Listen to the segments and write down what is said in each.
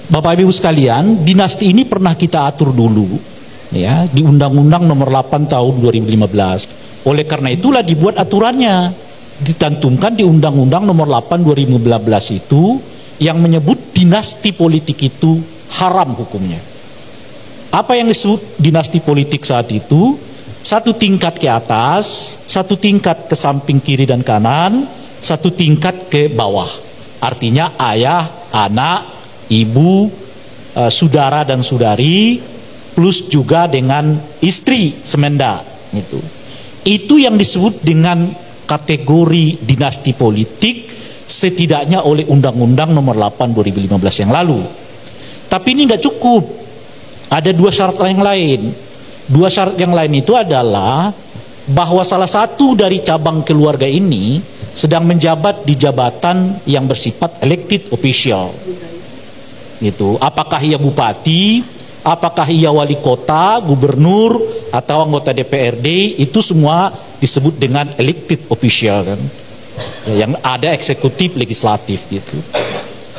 Bapak Ibu sekalian, dinasti ini pernah kita atur dulu ya di Undang-Undang Nomor 8 Tahun 2015. Oleh karena itulah dibuat aturannya, dicantumkan di Undang-Undang Nomor 8 2015 itu yang menyebut dinasti politik itu haram hukumnya. Apa yang disebut dinasti politik saat itu? Satu tingkat ke atas, satu tingkat ke samping kiri dan kanan, satu tingkat ke bawah. Artinya ayah, anak, ibu, saudara dan saudari, plus juga dengan istri semenda. Itu yang disebut dengan kategori dinasti politik setidaknya oleh Undang-Undang Nomor 8 2015 yang lalu. Tapi ini nggak cukup. Ada dua syarat yang lain. Dua syarat yang lain itu adalah bahwa salah satu dari cabang keluarga ini sedang menjabat di jabatan yang bersifat elected official. Apakah ia bupati, apakah ia wali kota, gubernur, atau anggota DPRD, itu semua disebut dengan elected official kan. Yang ada eksekutif, legislatif gitu.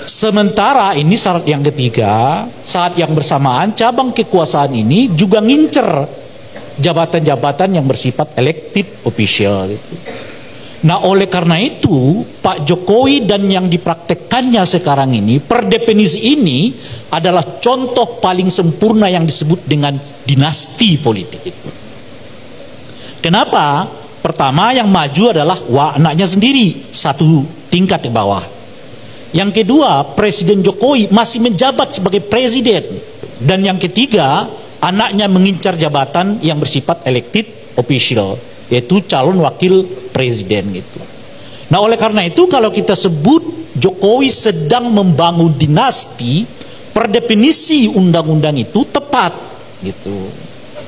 Sementara ini syarat yang ketiga, saat yang bersamaan cabang kekuasaan ini juga ngincer jabatan-jabatan yang bersifat elected official gitu. Nah oleh karena itu Pak Jokowi dan yang dipraktekkannya sekarang ini per definisi ini adalah contoh paling sempurna yang disebut dengan dinasti politik itu. Kenapa? Pertama yang maju adalah anaknya sendiri satu tingkat di bawah. Yang kedua Presiden Jokowi masih menjabat sebagai presiden. Dan yang ketiga anaknya mengincar jabatan yang bersifat elected official, yaitu calon wakil presiden gitu. Nah oleh karena itu kalau kita sebut Jokowi sedang membangun dinasti, per definisi undang-undang itu tepat gitu.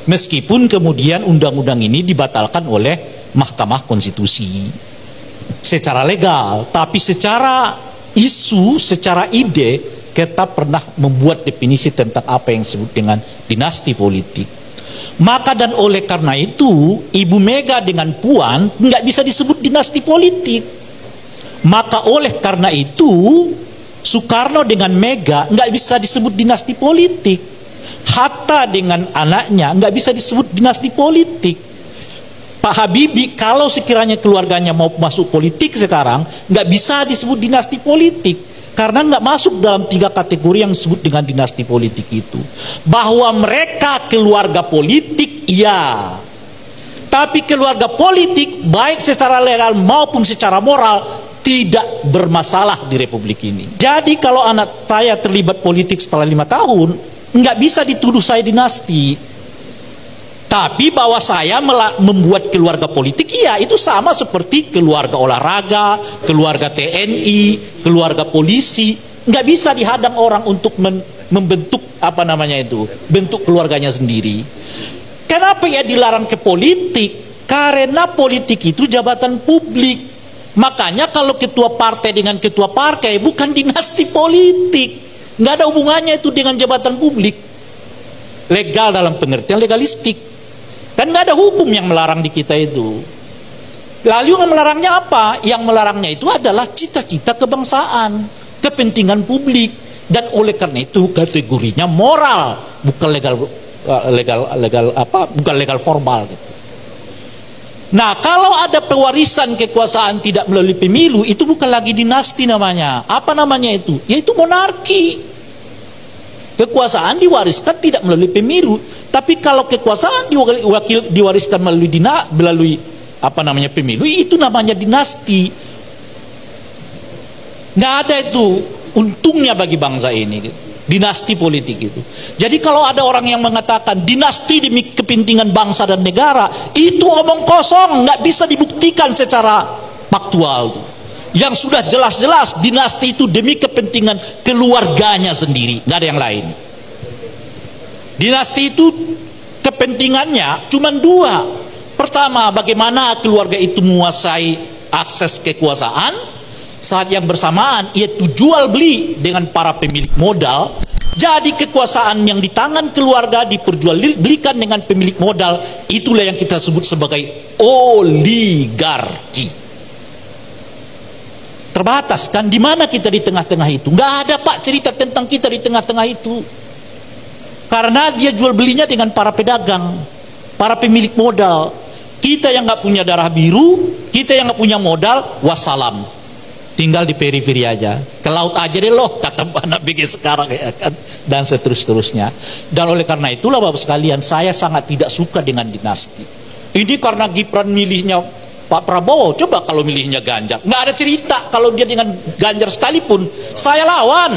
Meskipun kemudian undang-undang ini dibatalkan oleh Mahkamah Konstitusi secara legal, tapi secara isu, secara ide kita pernah membuat definisi tentang apa yang disebut dengan dinasti politik. Maka dan oleh karena itu Ibu Mega dengan Puan nggak bisa disebut dinasti politik. Maka oleh karena itu Soekarno dengan Mega nggak bisa disebut dinasti politik. Hatta dengan anaknya nggak bisa disebut dinasti politik. Pak Habibie kalau sekiranya keluarganya mau masuk politik sekarang nggak bisa disebut dinasti politik. Karena nggak masuk dalam tiga kategori yang disebut dengan dinasti politik itu. Bahwa mereka keluarga politik, iya. Tapi keluarga politik, baik secara legal maupun secara moral, tidak bermasalah di Republik ini. Jadi kalau anak saya terlibat politik setelah 5 tahun, nggak bisa dituduh saya dinasti. Tapi bahwa saya membuat keluarga politik, iya itu sama seperti keluarga olahraga, keluarga TNI, keluarga polisi. Nggak bisa dihadang orang untuk membentuk bentuk keluarganya sendiri. Kenapa ya dilarang ke politik? Karena politik itu jabatan publik. Makanya kalau ketua partai dengan ketua partai bukan dinasti politik. Nggak ada hubungannya itu dengan jabatan publik. Legal dalam pengertian legalistik. Kan nggak ada hukum yang melarang di kita itu. Lalu yang melarangnya apa? Yang melarangnya itu adalah cita-cita kebangsaan, kepentingan publik, dan oleh karena itu kategorinya moral, bukan bukan legal formal. Gitu. Nah kalau ada pewarisan kekuasaan tidak melalui pemilu, itu bukan lagi dinasti namanya. Apa namanya itu? Yaitu monarki. Kekuasaan diwariskan tidak melalui pemilu, tapi kalau kekuasaan diwariskan melalui pemilu, itu namanya dinasti. Nggak ada itu untungnya bagi bangsa ini, dinasti politik itu. Jadi kalau ada orang yang mengatakan dinasti demi kepentingan bangsa dan negara, itu omong kosong, nggak bisa dibuktikan secara faktual tuh. Yang sudah jelas-jelas dinasti itu demi kepentingan keluarganya sendiri, nggak ada yang lain. Dinasti itu kepentingannya cuma dua. Pertama, bagaimana keluarga itu menguasai akses kekuasaan. Saat yang bersamaan yaitu jual beli dengan para pemilik modal. Jadi kekuasaan yang di tangan keluarga diperjualbelikan dengan pemilik modal. Itulah yang kita sebut sebagai oligarki. terbatas kan. Di mana kita di tengah-tengah itu? Nggak ada Pak cerita tentang kita di tengah-tengah itu. Karena dia jual belinya dengan para pedagang, para pemilik modal. Kita yang nggak punya darah biru, kita yang nggak punya modal, wassalam, tinggal di periferi aja, ke laut aja deh loh, kata anak BG sekarang ya kan, dan seterusnya. Dan oleh karena itulah Bapak sekalian, saya sangat tidak suka dengan dinasti. Ini karena Gibran milihnya Pak Prabowo, coba kalau milihnya Ganjar, nggak ada cerita kalau dia dengan Ganjar sekalipun, saya lawan.